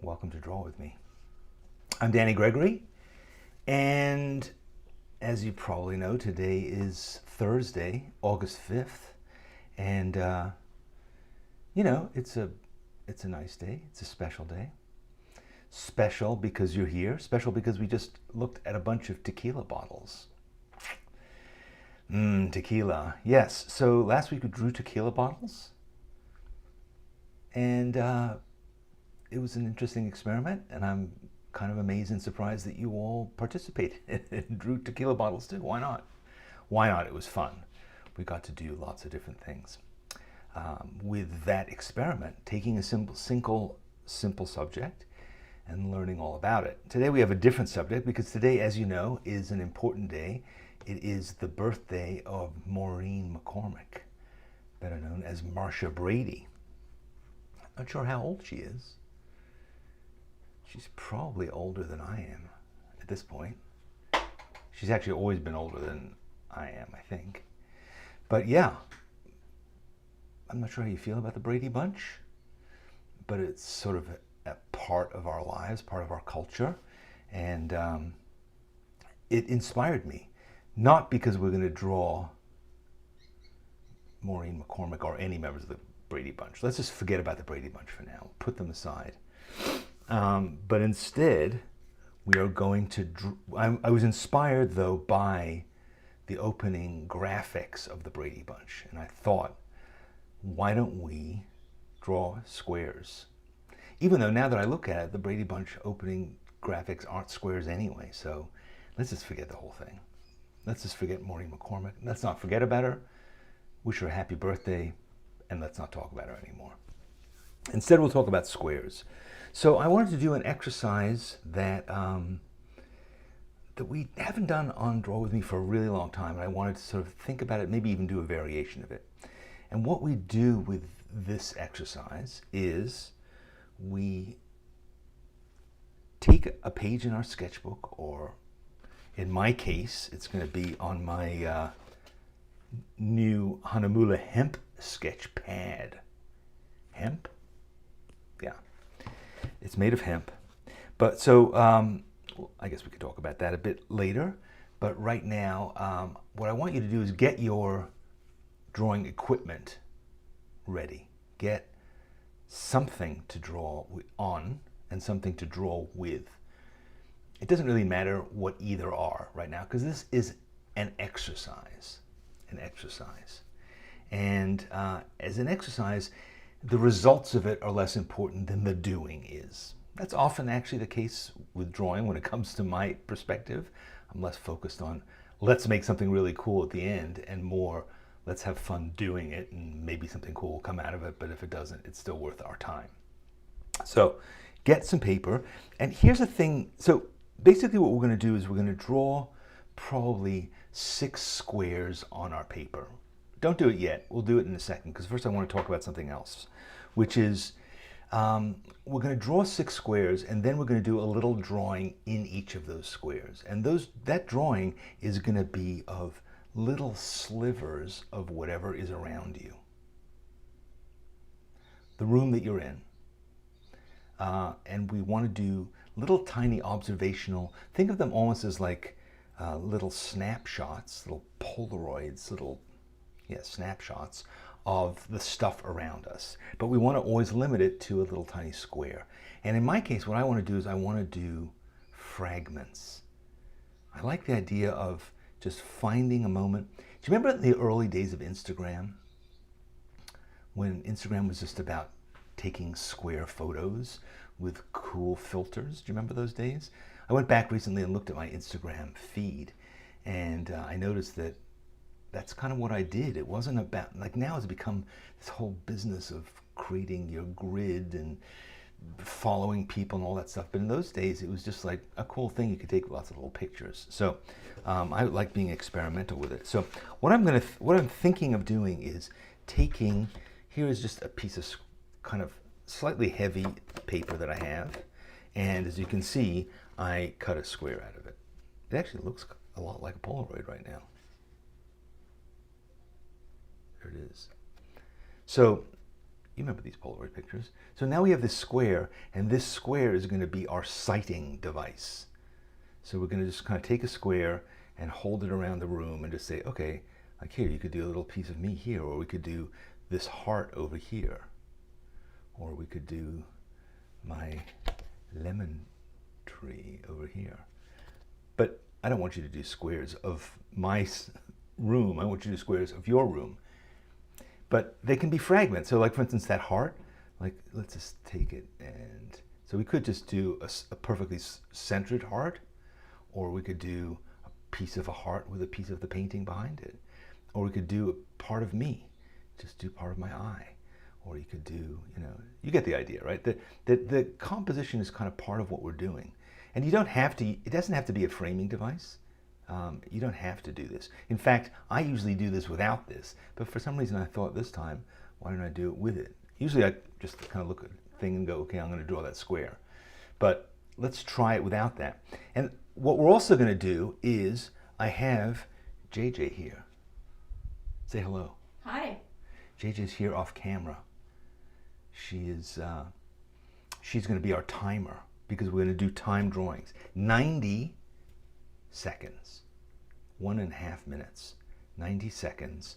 Welcome to Draw With Me. I'm Danny Gregory, and as you probably know, today is Thursday, August 5th, and it's a nice day. It's a special day. Special because you're here. Special because we just looked at a bunch of tequila bottles. Tequila. Yes. So last week we drew tequila bottles, and it was an interesting experiment, and I'm kind of amazed and surprised that you all participated and drew tequila bottles too. Why not? Why not? It was fun. We got to do lots of different things with that experiment, taking a simple subject and learning all about it. Today we have a different subject because today, as you know, is an important day. It is the birthday of Maureen McCormick, better known as Marcia Brady. Not sure how old she is. She's probably older than I am at this point. She's actually always been older than I am, I think. But yeah, I'm not sure how you feel about the Brady Bunch, but it's sort of a part of our lives, part of our culture. And it inspired me, not because we're going to draw Maureen McCormick or any members of the Brady Bunch. Let's just forget about the Brady Bunch for now, put them aside. But instead, we are going to I was inspired, though, by the opening graphics of the Brady Bunch. And I thought, why don't we draw squares? Even though now that I look at it, the Brady Bunch opening graphics aren't squares anyway. So let's just forget the whole thing. Let's just forget Maureen McCormick. Let's not forget about her. Wish her a happy birthday. And let's not talk about her anymore. Instead, we'll talk about squares. So I wanted to do an exercise that we haven't done on Draw With Me for a really long time, and I wanted to sort of think about it, maybe even do a variation of it. And what we do with this exercise is we take a page in our sketchbook, or in my case, it's going to be on my new Hahnemühle hemp sketch pad. Hemp? Yeah. It's made of hemp. But so, I guess we could talk about that a bit later. But right now, what I want you to do is get your drawing equipment ready. Get something to draw on and something to draw with. It doesn't really matter what either are right now, because this is an exercise. An exercise. And as an exercise, the results of it are less important than the doing is. That's often actually the case with drawing when it comes to my perspective. I'm less focused on let's make something really cool at the end, and more let's have fun doing it, and maybe something cool will come out of it, but if it doesn't, it's still worth our time. So get some paper, and here's the thing. So basically what we're going to do is we're going to draw probably 6 squares on our paper. Don't do it yet. We'll do it in a second, because first I want to talk about something else, which is we're going to draw 6 squares, and then we're going to do a little drawing in each of those squares. And that drawing is going to be of little slivers of whatever is around you. The room that you're in. And we want to do little tiny observational, think of them almost as like little snapshots, little Polaroids, little snapshots of the stuff around us. But we want to always limit it to a little tiny square. And in my case, what I want to do is I want to do fragments. I like the idea of just finding a moment. Do you remember the early days of Instagram? When Instagram was just about taking square photos with cool filters. Do you remember those days? I went back recently and looked at my Instagram feed, and I noticed that that's kind of what I did. It wasn't about, like now it's become this whole business of creating your grid and following people and all that stuff. But in those days, it was just like a cool thing. You could take lots of little pictures. So I like being experimental with it. So what I'm thinking of doing is taking, here is just a piece of kind of slightly heavy paper that I have. And as you can see, I cut a square out of it. It actually looks a lot like a Polaroid right now. There it is. So You remember these Polaroid pictures. So now we have this square, and this square is going to be our sighting device. So we're going to just kind of take a square and hold it around the room and just say, okay, like here, you could do a little piece of me here, or we could do this heart over here, or we could do my lemon tree over here. But I don't want you to do squares of my room. I want you to do squares of your room. But they can be fragments. So like, for instance, that heart, like, let's just take it, and so we could just do a perfectly centered heart, or we could do a piece of a heart with a piece of the painting behind it. Or we could do a part of me, just do part of my eye. Or you could do, you know, you get the idea, right? The composition is kind of part of what we're doing. And you don't have to, it doesn't have to be a framing device. You don't have to do this. In fact, I usually do this without this, but for some reason I thought this time, why don't I do it with it? Usually I just kind of look at the thing and go, okay, I'm going to draw that square. But let's try it without that. And what we're also going to do is, I have JJ here. Say hello. Hi. JJ's here off camera. She's going to be our timer, because we're going to do time drawings. 90 seconds, 1.5 minutes, 90 seconds,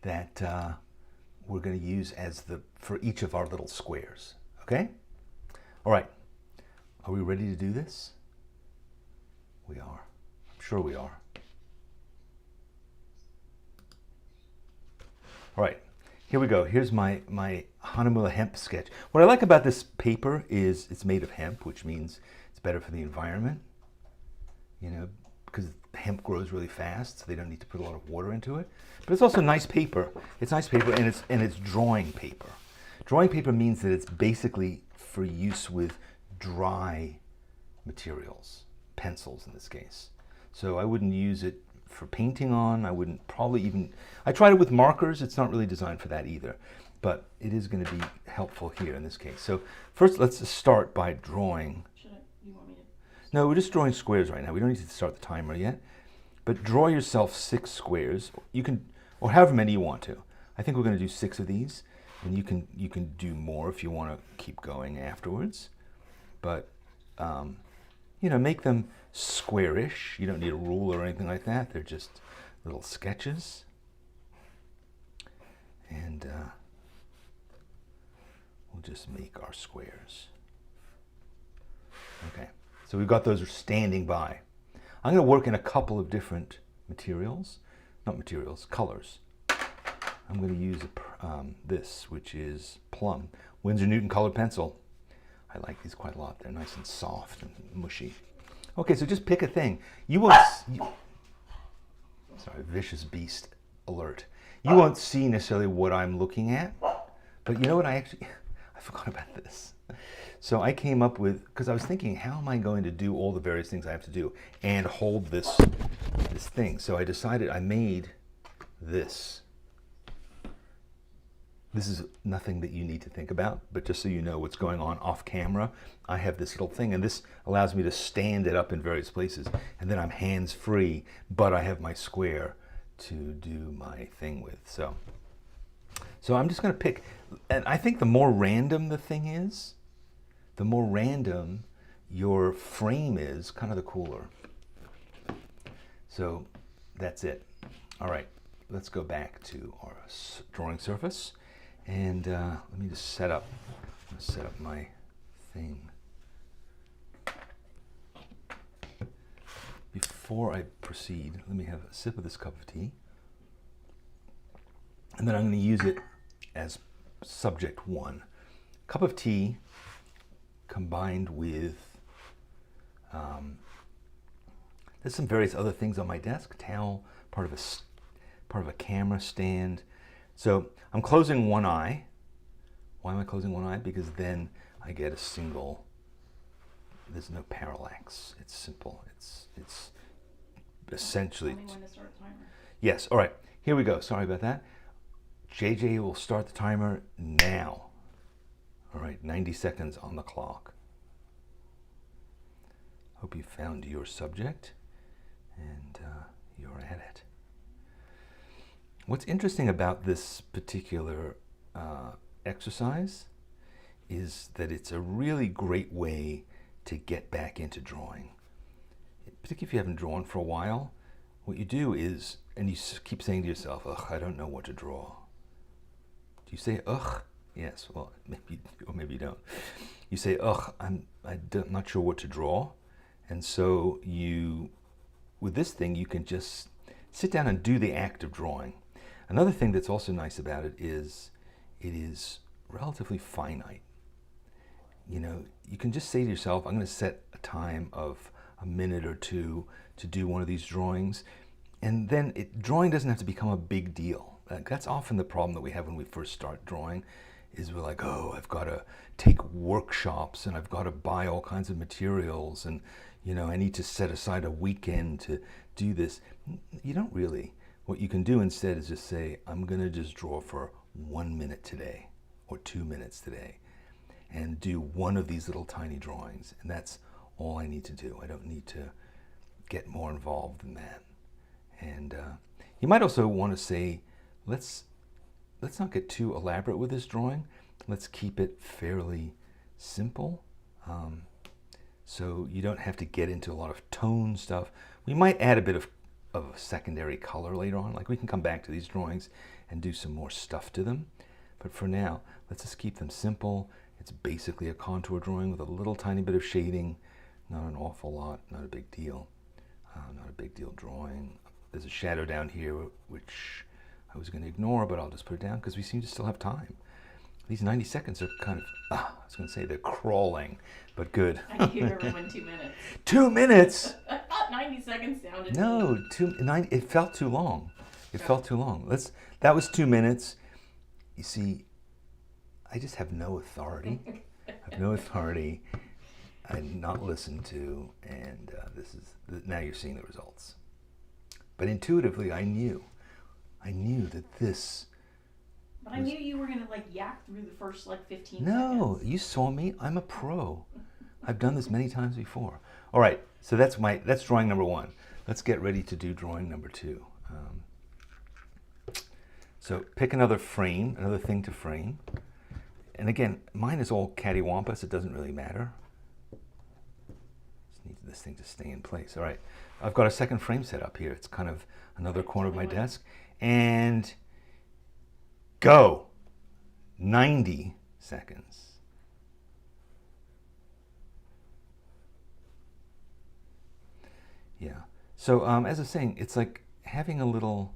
that we're going to use as for each of our little squares. Okay? All right. Are we ready to do this? We are. I'm sure we are. All right. Here we go. Here's my Hahnemühle hemp sketch. What I like about this paper is it's made of hemp, which means it's better for the environment, you know, because hemp grows really fast, so they don't need to put a lot of water into it. But it's also nice paper. It's nice paper, and it's drawing paper. Drawing paper means that it's basically for use with dry materials, pencils in this case. So I wouldn't use it for painting on. I wouldn't probably even, I tried it with markers. It's not really designed for that either, but it is going to be helpful here in this case. So first, let's just start by drawing. You want me to? No, we're just drawing squares right now. We don't need to start the timer yet, but draw yourself 6 squares. You can, or however many you want to. I think we're going to do 6 of these, and you can do more if you want to keep going afterwards. But you know, make them squarish. You don't need a rule or anything like that. They're just little sketches. And we'll just make our squares. Okay, so we've got those standing by. I'm going to work in a couple of different materials. Not materials, colors. I'm going to use this, which is plum. Winsor Newton colored pencil. I like these quite a lot. They're nice and soft and mushy. Okay, so just pick a thing. You won't, sorry, vicious beast alert. You won't see necessarily what I'm looking at, but you know what, I forgot about this. So I came up with, because I was thinking, how am I going to do all the various things I have to do and hold this thing? So I decided, I made this. This is nothing that you need to think about, but just so you know what's going on off camera, I have this little thing, and this allows me to stand it up in various places, and then I'm hands-free, but I have my square to do my thing with. So I'm just going to pick, and I think the more random the thing is, the more random your frame is, kind of the cooler. So that's it. All right, let's go back to our drawing surface. And let me just set up my thing. Before I proceed, let me have a sip of this cup of tea. And then I'm going to use it as subject 1. Cup of tea combined with, there's some various other things on my desk. Towel, part of a camera stand. So I'm closing one eye. Why am I closing one eye? Because then I get a single, there's no parallax. It's simple. It's essentially. Tell me when to start the timer. Yes, all right, here we go. Sorry about that. JJ will start the timer now. All right, 90 seconds on the clock. Hope you found your subject and you're at it. What's interesting about this particular exercise is that it's a really great way to get back into drawing. Particularly if you haven't drawn for a while, what you do is, and you keep saying to yourself, ugh, I don't know what to draw. Do you say ugh? Yes, well, maybe, or maybe you don't. You say, ugh, I'm not sure what to draw. And so with this thing, you can just sit down and do the act of drawing. Another thing that's also nice about it is relatively finite. You know, you can just say to yourself, I'm going to set a time of a minute or two to do one of these drawings. And then drawing doesn't have to become a big deal. That's often the problem that we have when we first start drawing, is we're like, oh, I've got to take workshops and I've got to buy all kinds of materials and, you know, I need to set aside a weekend to do this. You don't really. What you can do instead is just say, I'm going to just draw for 1 minute today or 2 minutes today and do one of these little tiny drawings. And that's all I need to do. I don't need to get more involved than that. And you might also want to say, let's not get too elaborate with this drawing. Let's keep it fairly simple. So you don't have to get into a lot of tone stuff. We might add a bit of secondary color later on. Like we can come back to these drawings and do some more stuff to them. But for now, let's just keep them simple. It's basically a contour drawing with a little tiny bit of shading. Not an awful lot, not a big deal. Not a big deal drawing. There's a shadow down here, which I was going to ignore, but I'll just put it down because we seem to still have time. These 90 seconds are kind of, I was going to say they're crawling, but good. I gave everyone 2 minutes. 2 minutes? I thought 90 seconds sounded No, 90, it felt too long. It felt too long. That was 2 minutes. You see, I just have no authority. I have no authority. I'm not listened to, and now you're seeing the results. But intuitively, I knew that this. But I knew you were gonna like yak through the first like 15 No, seconds. you saw me. I'm a pro. I've done this many times before. All right, so that's drawing number 1. Let's get ready to do drawing number 2. So pick another frame, another thing to frame. And again, mine is all cattywampus. It doesn't really matter. Just need this thing to stay in place. All right, I've got a second frame set up here. It's kind of another corner of my desk. And go. 90 seconds. Yeah. So as I was saying, it's like having a little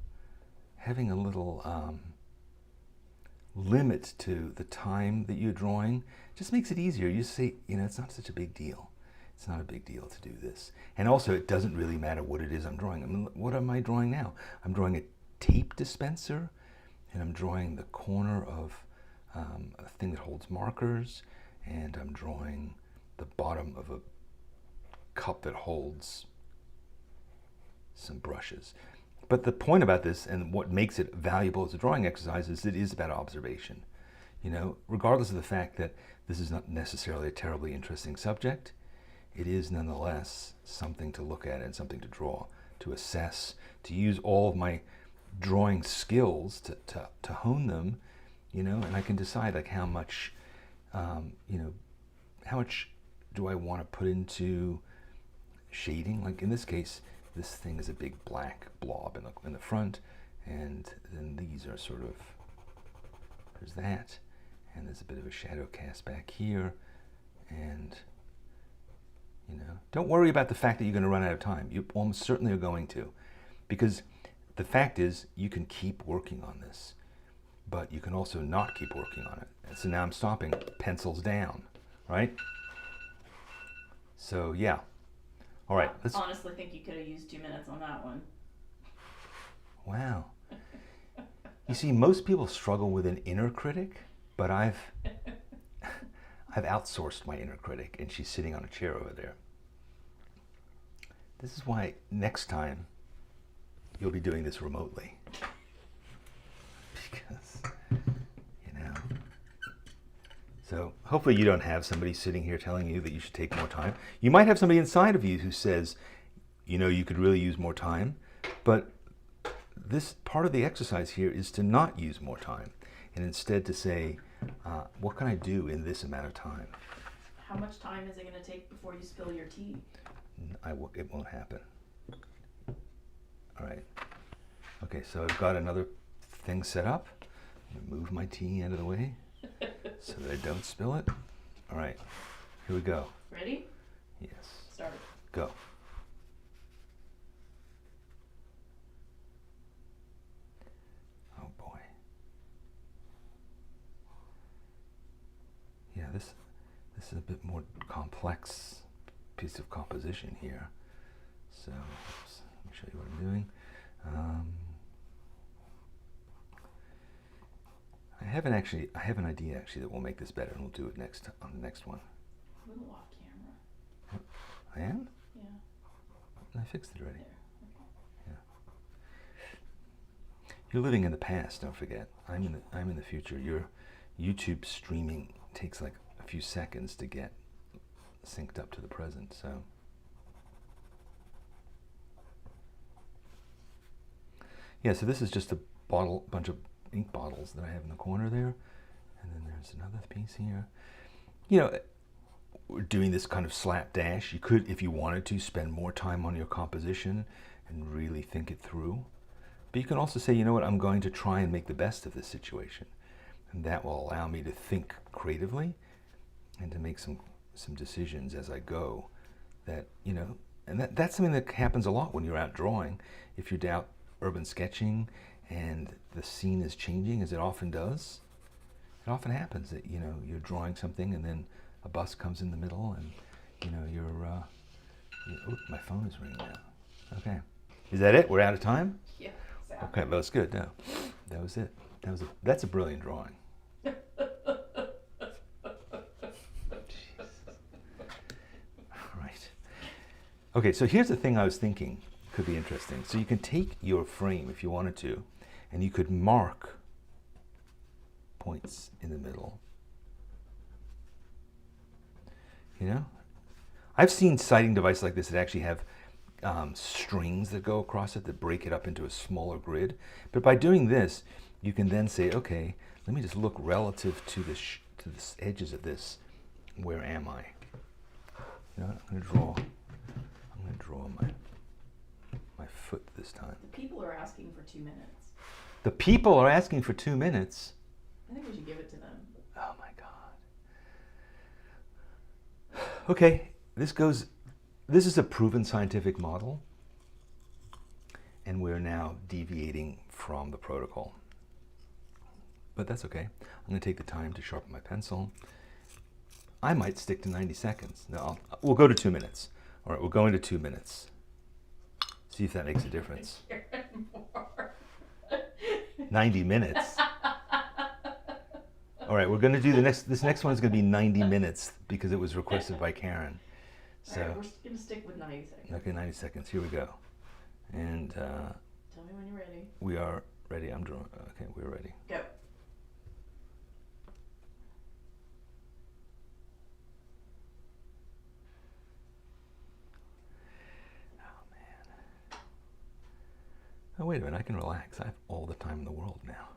limit to the time that you're drawing just makes it easier. You say, you know, it's not such a big deal. It's not a big deal to do this. And also, it doesn't really matter what it is I'm drawing. I mean, what am I drawing now? I'm drawing a tape dispenser, and I'm drawing the corner of a thing that holds markers, and I'm drawing the bottom of a cup that holds some brushes. But the point about this, and what makes it valuable as a drawing exercise, is it is about observation. You know, regardless of the fact that this is not necessarily a terribly interesting subject, it is nonetheless something to look at and something to draw, to assess, to use all of my drawing skills to hone them, you know, and I can decide like how much, you know, how much do I want to put into shading. Like in this case, this thing is a big black blob in the front, and then these are sort of, there's that, and there's a bit of a shadow cast back here, and you know, don't worry about the fact that you're going to run out of time. You almost certainly are going to, because the fact is you can keep working on this, but you can also not keep working on it. And so now I'm stopping, pencils down, right? So yeah. All right. I honestly think you could have used 2 minutes on that one. Wow. You see, most people struggle with an inner critic, but I've outsourced my inner critic, and she's sitting on a chair over there. This is why next time you'll be doing this remotely. Because, you know. So hopefully you don't have somebody sitting here telling you that you should take more time. You might have somebody inside of you who says, you know, you could really use more time, but this part of the exercise here is to not use more time, and instead to say, what can I do in this amount of time? How much time is it going to take before you spill your tea? It won't happen. All right. Okay, so I've got another thing set up. I'm gonna move my tea out of the way so that I don't spill it. All right, here we go. Ready? Yes. Start. Go. Oh boy. Yeah, this is a bit more complex piece of composition here. So oops, let me show you what I'm doing. I have an idea actually that will make this better, and we'll do it on the next one. A little off camera. I am? Yeah. I fixed it already. There. Okay. Yeah. You're living in the past, don't forget. I'm in the future. Your YouTube streaming takes like a few seconds to get synced up to the present, so. Yeah, so this is just a bunch of ink bottles that I have in the corner there. And then there's another piece here. You know, we're doing this kind of slapdash. You could, if you wanted to, spend more time on your composition and really think it through. But you can also say, you know what, I'm going to try and make the best of this situation. And that will allow me to think creatively and to make some decisions as I go that, you know, and that's something that happens a lot when you're out drawing. If you're out urban sketching and the scene is changing, as it often does, it often happens that, you know, you're drawing something and then a bus comes in the middle and, you know, oh, my phone is ringing now. Okay. Is that it? We're out of time? Yeah. Okay, well, that's good. No, that was it. That's a brilliant drawing. Right. Okay, so here's the thing I was thinking could be interesting. So you can take your frame if you wanted to, and you could mark points in the middle. You know? I've seen sighting devices like this that actually have strings that go across it that break it up into a smaller grid. But by doing this, you can then say, okay, let me just look relative to the edges of this. Where am I? You know what? I'm going to draw my foot this time. The people are asking for 2 minutes. The people are asking for 2 minutes? I think we should give it to them. Oh my God. Okay, this is a proven scientific model, and we're now deviating from the protocol. But that's okay. I'm going to take the time to sharpen my pencil. I might stick to 90 seconds. No, we'll go to 2 minutes. All right, we'll go into 2 minutes. See if that makes a difference. 90 minutes. All right, we're going to do this next one is going to be 90 minutes because it was requested by Karen. So, all right, we're going to stick with 90 seconds. Okay, 90 seconds. Here we go. And tell me when you're ready. We are ready. I'm drawing. Okay, we're ready. Go. Oh, wait a minute, I can relax. I have all the time in the world now.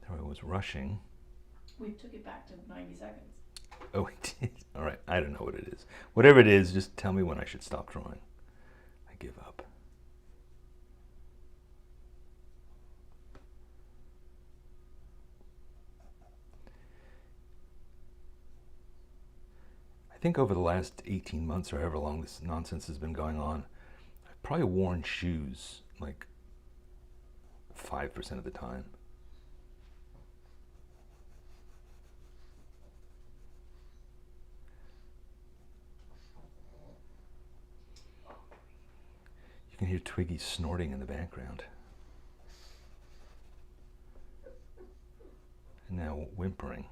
There I was rushing. We took it back to 90 seconds. Oh, we did? All right, I don't know what it is. Whatever it is, just tell me when I should stop drawing. I give up. I think over the last 18 months or however long this nonsense has been going on, I've probably worn shoes like 5% of the time. You can hear Twiggy snorting in the background. And now whimpering.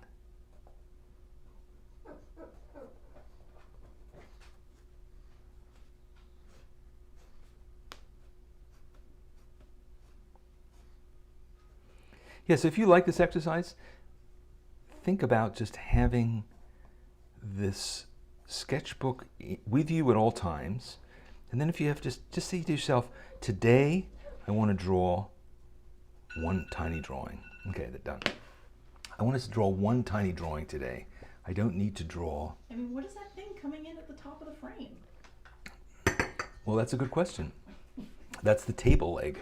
Yes, if you like this exercise, think about just having this sketchbook with you at all times. And then if you have just say to yourself, today I want to draw one tiny drawing. Okay, they're done. I want us to draw one tiny drawing today. I don't need to draw. I mean, what is that thing coming in at the top of the frame? Well, that's a good question. That's the table leg.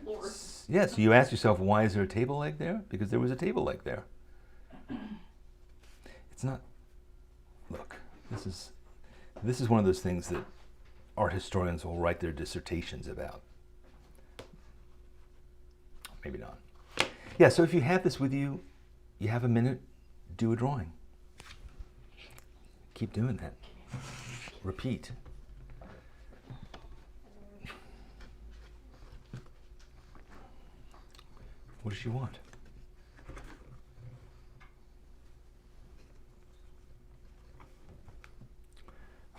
Lord. Yeah, so you ask yourself, why is there a table leg there? Because there was a table leg there. It's not, look, this is one of those things that art historians will write their dissertations about. Maybe not. Yeah, so if you have this with you, you have a minute, do a drawing. Keep doing that. Repeat. What does she want?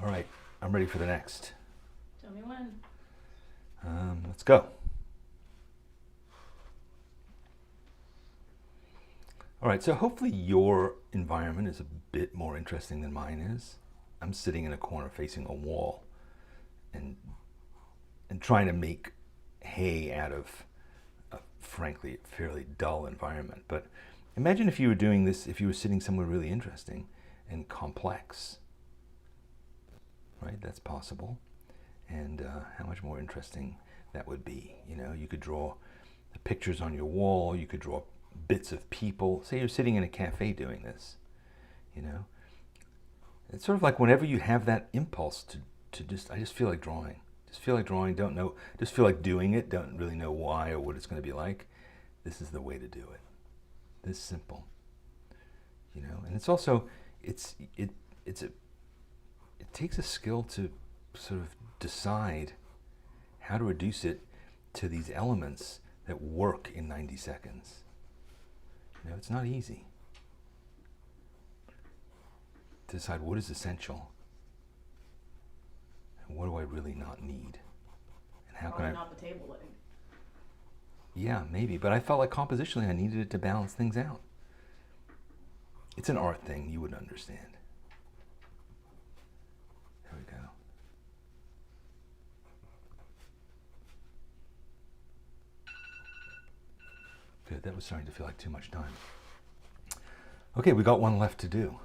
All right, I'm ready for the next. Tell me when. Let's go. All right, so hopefully your environment is a bit more interesting than mine is. I'm sitting in a corner facing a wall and trying to make hay out of a frankly fairly dull environment. But imagine if you were doing this, if you were sitting somewhere really interesting and complex, right? That's possible. And how much more interesting that would be. You know, you could draw the pictures on your wall, you could draw bits of people. Say you're sitting in a cafe doing this, you know. It's sort of like whenever you have that impulse to just, I just feel like drawing. Just feel like drawing, don't know, just feel like doing it, don't really know why or what it's going to be like. This is the way to do it. This simple, you know. And it's also, it takes a skill to sort of decide how to reduce it to these elements that work in 90 seconds. You know, it's not easy to decide what is essential and what do I really not need, and how can I not the table leg. Yeah, maybe, but I felt like compositionally I needed it to balance things out. It's an art thing, you would understand. There we go. Good, that was starting to feel like too much time. Okay, we got one left to do.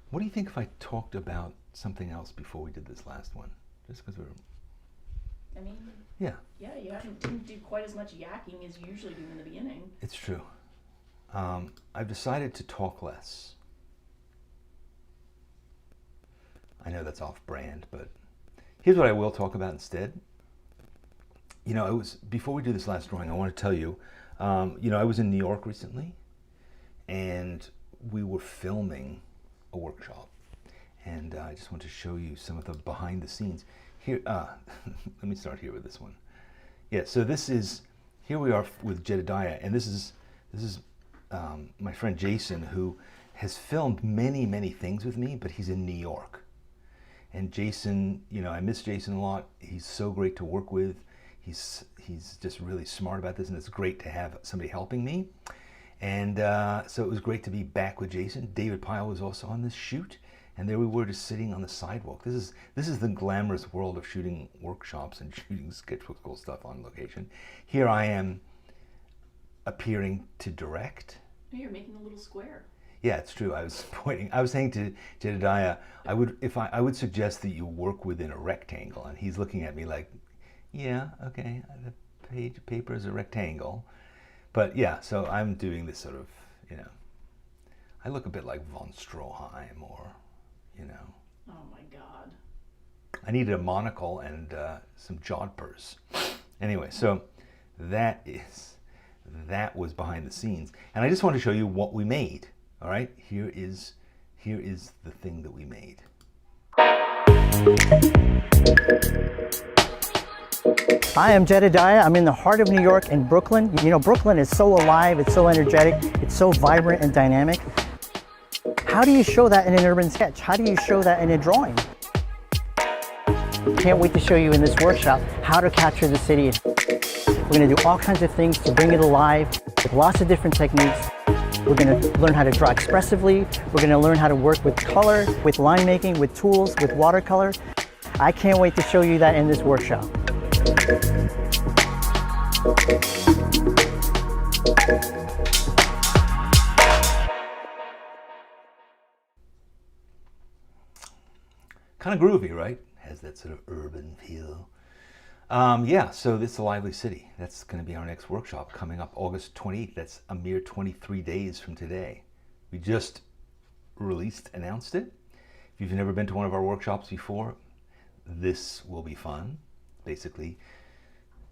What do you think if I talked about something else before we did this last one? Just because we're... I mean... Yeah. Yeah, you didn't do quite as much yakking as you usually do in the beginning. It's true. I've decided to talk less. I know that's off-brand, but here's what I will talk about instead. You know, before we do this last drawing, I want to tell you, you know, I was in New York recently, and we were filming a workshop, and I just want to show you some of the behind the scenes. Here, let me start here with this one. Yeah, so here we are with Jedidiah, and this is my friend Jason, who has filmed many, many things with me, but he's in New York. And Jason, you know, I miss Jason a lot. He's so great to work with. He's just really smart about this, and it's great to have somebody helping me. And so it was great to be back with Jason. David Pyle was also on this shoot, and there we were just sitting on the sidewalk. This is the glamorous world of shooting workshops and shooting sketchbook school stuff on location. Here I am appearing to direct. You're making a little square. Yeah, it's true. I was saying to Jedidiah, I would suggest that you work within a rectangle, and he's looking at me like, yeah, okay, the paper is a rectangle. But yeah, so I'm doing this sort of, you know, I look a bit like von Stroheim, or, you know. Oh my God. I needed a monocle and some jodhpurs. Anyway, so that was behind the scenes. And I just want to show you what we made. All right, here is the thing that we made. Hi, I'm Jedidiah. I'm in the heart of New York in Brooklyn. You know, Brooklyn is so alive, it's so energetic, it's so vibrant and dynamic. How do you show that in an urban sketch? How do you show that in a drawing? Can't wait to show you in this workshop how to capture the city. We're going to do all kinds of things to bring it alive with lots of different techniques. We're going to learn how to draw expressively. We're going to learn how to work with color, with line making, with tools, with watercolor. I can't wait to show you that in this workshop. Kind of groovy, right? Has that sort of urban feel. Yeah, so this is a lively city. That's going to be our next workshop coming up August 28th. That's a mere 23 days from today. We just announced it. If you've never been to one of our workshops before, this will be fun. Basically,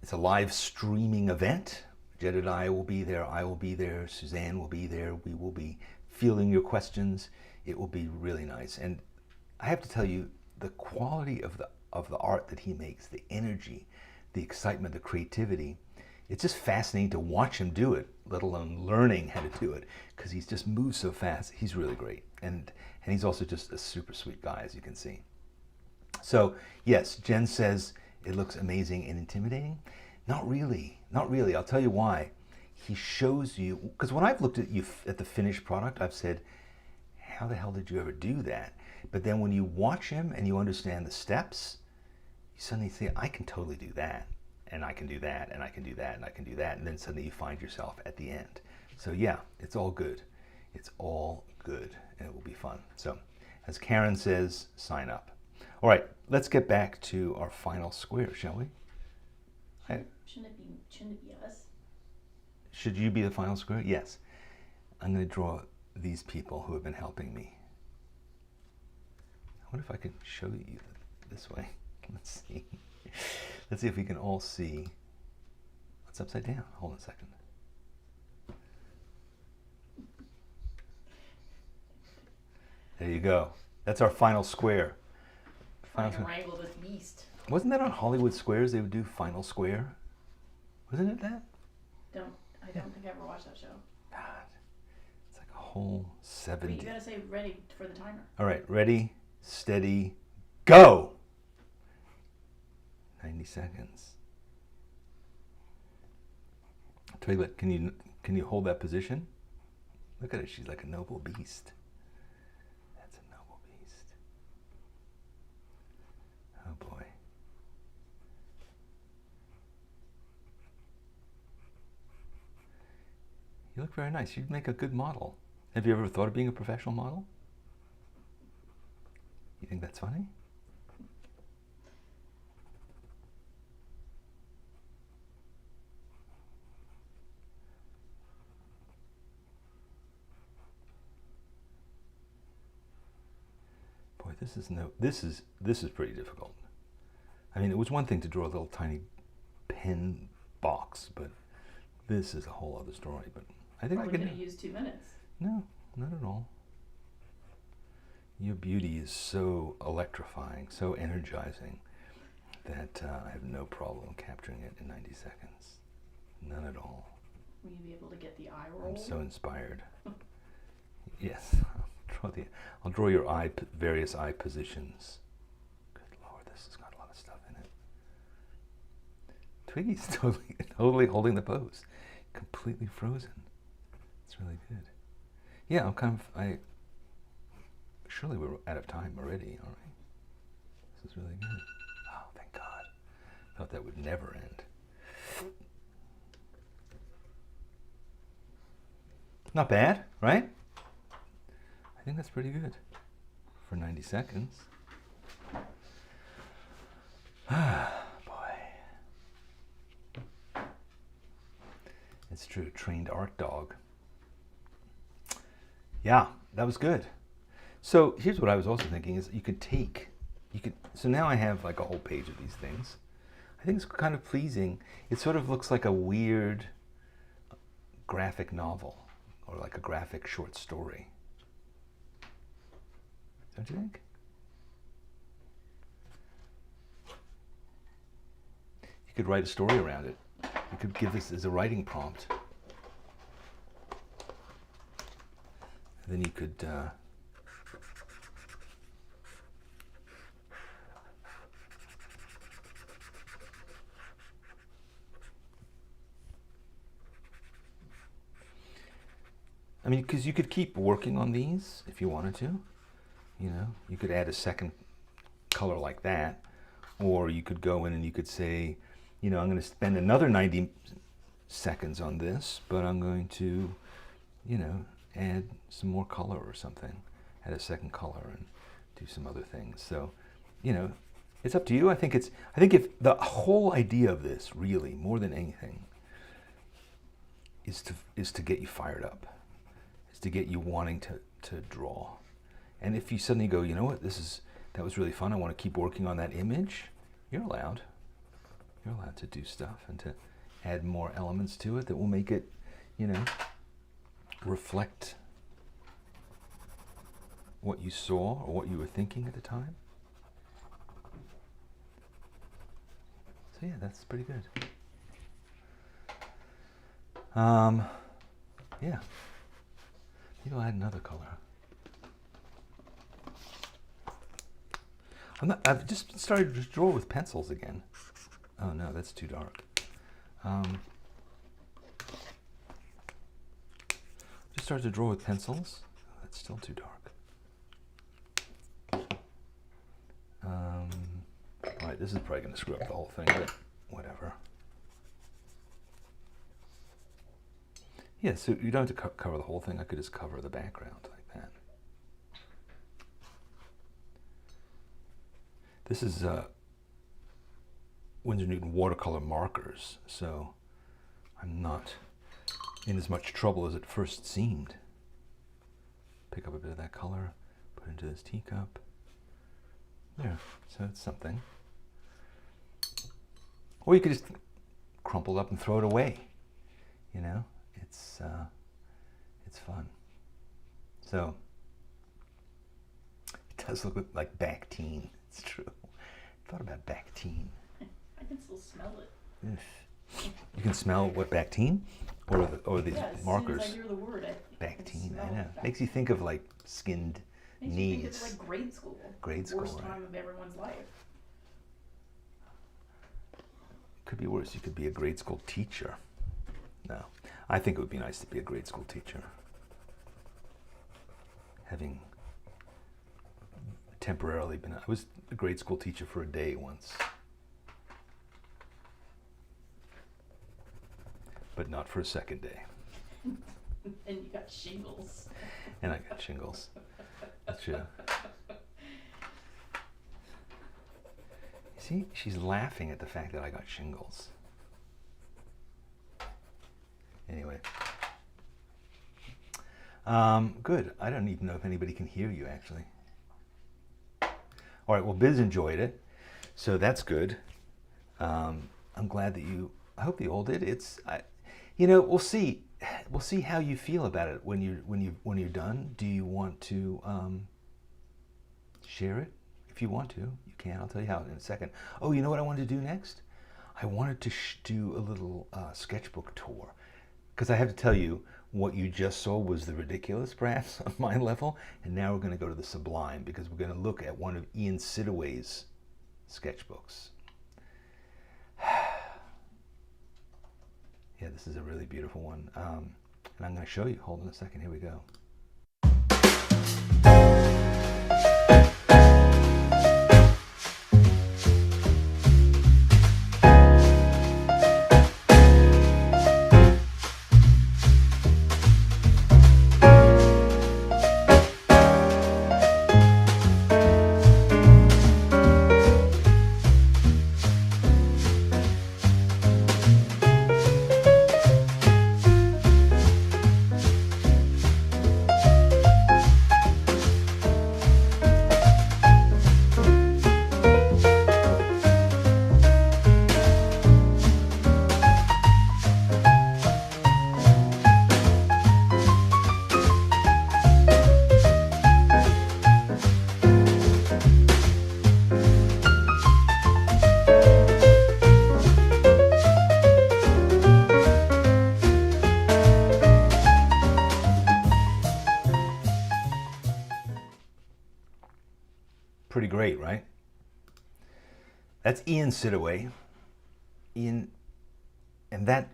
it's a live streaming event. Jedidiah will be there, I will be there, Suzanne will be there. We will be fielding your questions. It will be really nice. And I have to tell you, the quality of the art that he makes, the energy, the excitement, the creativity, it's just fascinating to watch him do it, let alone learning how to do it, because he's just moves so fast. He's really great. And he's also just a super sweet guy, as you can see. So yes, Jen says it looks amazing and intimidating. Not really, not really. I'll tell you why. He shows you, because when I've looked at you at the finished product, I've said, how the hell did you ever do that? But then when you watch him and you understand the steps, you suddenly say, I can totally do that, and I can do that, and I can do that, and I can do that, and then suddenly you find yourself at the end. So yeah, it's all good. It's all good, and it will be fun. So as Karen says, sign up. All right, let's get back to our final square, shall we? Shouldn't it be us? Should you be the final square? Yes. I'm going to draw these people who have been helping me. I wonder if I can show you this way. Let's see. Let's see if we can all see what's upside down. Hold on a second. There you go. That's our final square. Trying to wrangle this beast. Wasn't that on Hollywood Squares? They would do final square. Wasn't it that? I don't think I ever watched that show. God, it's like a whole 70. Wait, you gotta say ready for the timer. All right, ready, steady, go. 90 seconds. I'll tell you what, can you hold that position? Look at her, she's like a noble beast. That's a noble beast. Oh boy. You look very nice. You'd make a good model. Have you ever thought of being a professional model? You think that's funny? Boy, this is pretty difficult. I mean, it was one thing to draw a little tiny pen box, but this is a whole other story. But I think Probably I can. could have used 2 minutes. No, not at all. Your beauty is so electrifying, so energizing, that I have no problem capturing it in 90 seconds. None at all. Will you be able to get the eye roll? I'm so inspired. Yes, I'll draw your various eye positions. Good Lord, this has got a lot of stuff in it. Twiggy's totally holding the pose, completely frozen. It's really good. Yeah, surely we're out of time already, aren't we? This is really good. Oh, thank God. Thought that would never end. Not bad, right? I think that's pretty good for 90 seconds. Ah, boy. It's true, trained art dog. Yeah, that was good. So here's what I was also thinking is so now I have like a whole page of these things. I think it's kind of pleasing. It sort of looks like a weird graphic novel or like a graphic short story. Don't you think? You could write a story around it. You could give this as a writing prompt. And then you could I mean, because you could keep working on these if you wanted to. You know, you could add a second color like that, or you could go in and you could say, you know, I'm going to spend another 90 seconds on this, but I'm going to, you know, add some more color or something, add a second color and do some other things. So, you know, it's up to you. I think if the whole idea of this, really, more than anything, is to get you fired up, is to get you wanting to draw. And if you suddenly go, you know what, that was really fun, I want to keep working on that image, you're allowed. You're allowed to do stuff and to add more elements to it that will make it, you know, reflect what you saw or what you were thinking at the time. So yeah, that's pretty good. Yeah. Maybe I'll add another color. I've just started to draw with pencils again. Oh no, that's too dark. Just started to draw with pencils. Oh, that's still too dark. All right, this is probably going to screw up the whole thing, but whatever. Yeah, so you don't have to cover the whole thing. I could just cover the background like that. This is Winsor Newton watercolor markers, so I'm not in as much trouble as it first seemed. Pick up a bit of that color, put it into this teacup. There, so it's something. Or you could just crumple it up and throw it away. You know, it's fun. So it does look like Bactine. It's true. I thought about Bactine. I can still smell it. Ugh. You can smell what, Bactine, or these markers. As soon as I hear the word, Bactine. I know. Makes you think of like skinned Makes knees. you think it's like grade school. Grade school. Worst right? time of everyone's life. Could be worse. You could be a grade school teacher. No, I think it would be nice to be a grade school teacher. Having temporarily been, I was a grade school teacher for a day once, but not for a second day. And you got shingles. And I got shingles. That's true. See, she's laughing at the fact that I got shingles. Anyway. Good. I don't even know if anybody can hear you, actually. All right, well, Biz enjoyed it, so that's good. I'm glad that I hope you all did. You know, we'll see. We'll see how you feel about it when you're done. Do you want to share it? If you want to, you can. I'll tell you how in a second. Oh, you know what I wanted to do next? I wanted to do a little sketchbook tour, because I have to tell you, what you just saw was the ridiculous, perhaps, on my level, and now we're going to go to the sublime, because we're going to look at one of Ian Sidaway's sketchbooks. Yeah, this is a really beautiful one, and I'm going to show you. Hold on a second. Here we go. Pretty great, right? That's Ian Sidaway. Ian, and that,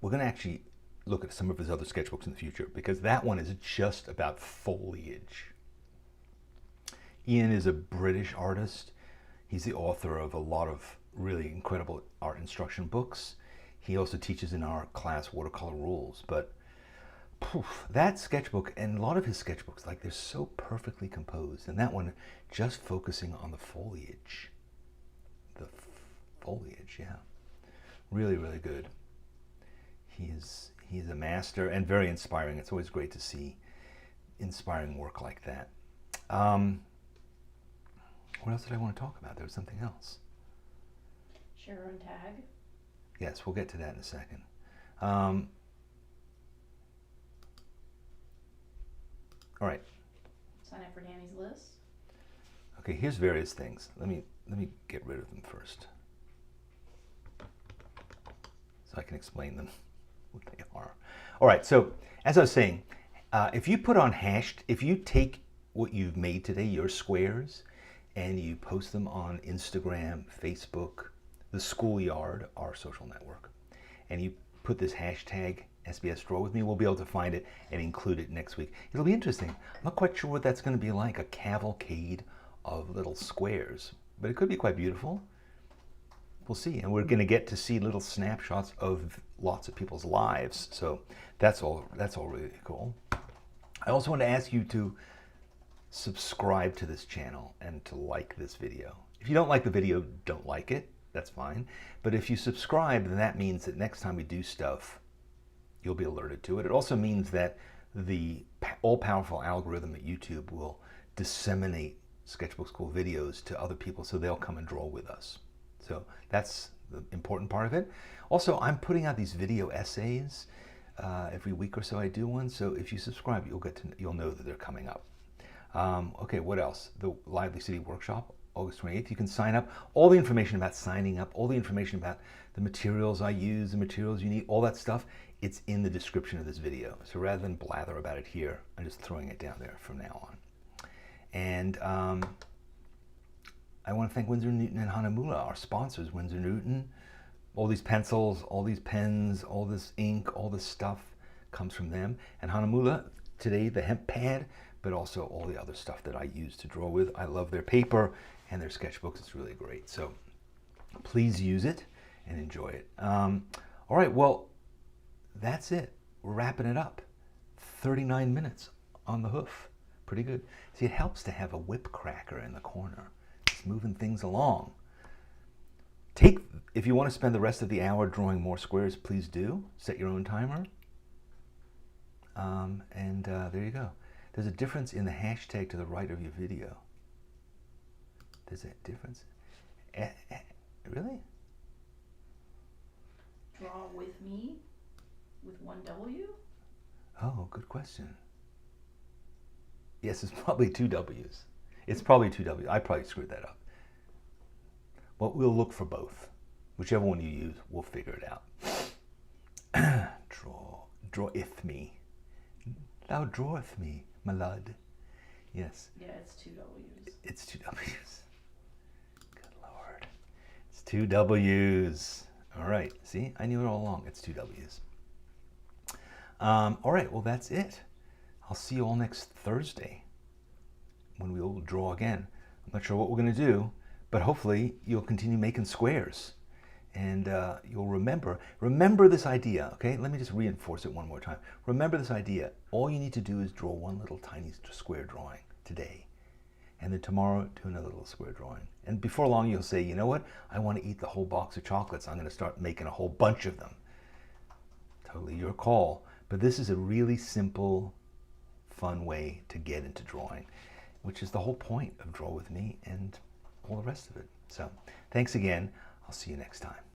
we're going to actually look at some of his other sketchbooks in the future, because that one is just about foliage. Ian is a British artist. He's the author of a lot of really incredible art instruction books. He also teaches in our class watercolor rules. But that sketchbook and a lot of his sketchbooks, like they're so perfectly composed. And that one just focusing on the foliage. The foliage, yeah. Really, really good. He's a master and very inspiring. It's always great to see inspiring work like that. What else did I want to talk about? There was something else. Share and tag. Yes, we'll get to that in a second. All right. Sign up for Danny's list. Okay, here's various things. Let me get rid of them first, so I can explain them, what they are. All right. So as I was saying, if you put on if you take what you've made today, your squares, and you post them on Instagram, Facebook, the Schoolyard, our social network, and you put this hashtag SBS Draw with me, we'll be able to find it and include it next week. It'll be interesting. I'm not quite sure what that's going to be like, a cavalcade of little squares, but it could be quite beautiful. We'll see. And we're going to get to see little snapshots of lots of people's lives. So that's all really cool. I also want to ask you to subscribe to this channel and to like this video. If you don't like the video, don't like it. That's fine. But if you subscribe, then that means that next time we do stuff, you'll be alerted to it. It also means that the all-powerful algorithm at YouTube will disseminate Sketchbook School videos to other people so they'll come and draw with us. So that's the important part of it. Also, I'm putting out these video essays every week or so. I do one. So if you subscribe, you'll know that they're coming up. Okay, what else? The Lively City Workshop, August 28th. You can sign up. All the information about signing up, all the information about the materials I use, the materials you need, all that stuff, it's in the description of this video. So rather than blather about it here, I'm just throwing it down there from now on. And I want to thank Winsor Newton and Hahnemühle, our sponsors. Winsor Newton, all these pencils, all these pens, all this ink, all this stuff comes from them. And Hahnemühle, today the Hemp Pad, but also all the other stuff that I use to draw with. I love their paper and their sketchbooks. It's really great. So please use it and enjoy it. All right, well, that's it. We're wrapping it up. 39 minutes on the hoof. Pretty good. See, it helps to have a whip cracker in the corner. It's moving things along. If you want to spend the rest of the hour drawing more squares, please do. Set your own timer. There you go. There's a difference in the hashtag to the right of your video. There's a difference. Really? Draw with me with one W? Oh, good question. Yes, it's probably two W's. It's probably two W's. I probably screwed that up. Well, we'll look for both. Whichever one you use, we'll figure it out. Draweth me. Thou draweth me, my lad. Yes. Yeah, it's two W's. It's two W's. Good Lord. It's two W's. All right. See, I knew it all along. It's two W's. All right. Well, that's it. I'll see you all next Thursday when we will draw again. I'm not sure what we're going to do, but hopefully you'll continue making squares. And you'll remember this idea, okay? Let me just reinforce it one more time. Remember this idea. All you need to do is draw one little tiny square drawing today. And then tomorrow, do another little square drawing. And before long, you'll say, you know what? I want to eat the whole box of chocolates. I'm going to start making a whole bunch of them. Totally your call. But this is a really simple, fun way to get into drawing, which is the whole point of Draw With Me and all the rest of it. So thanks again. I'll see you next time.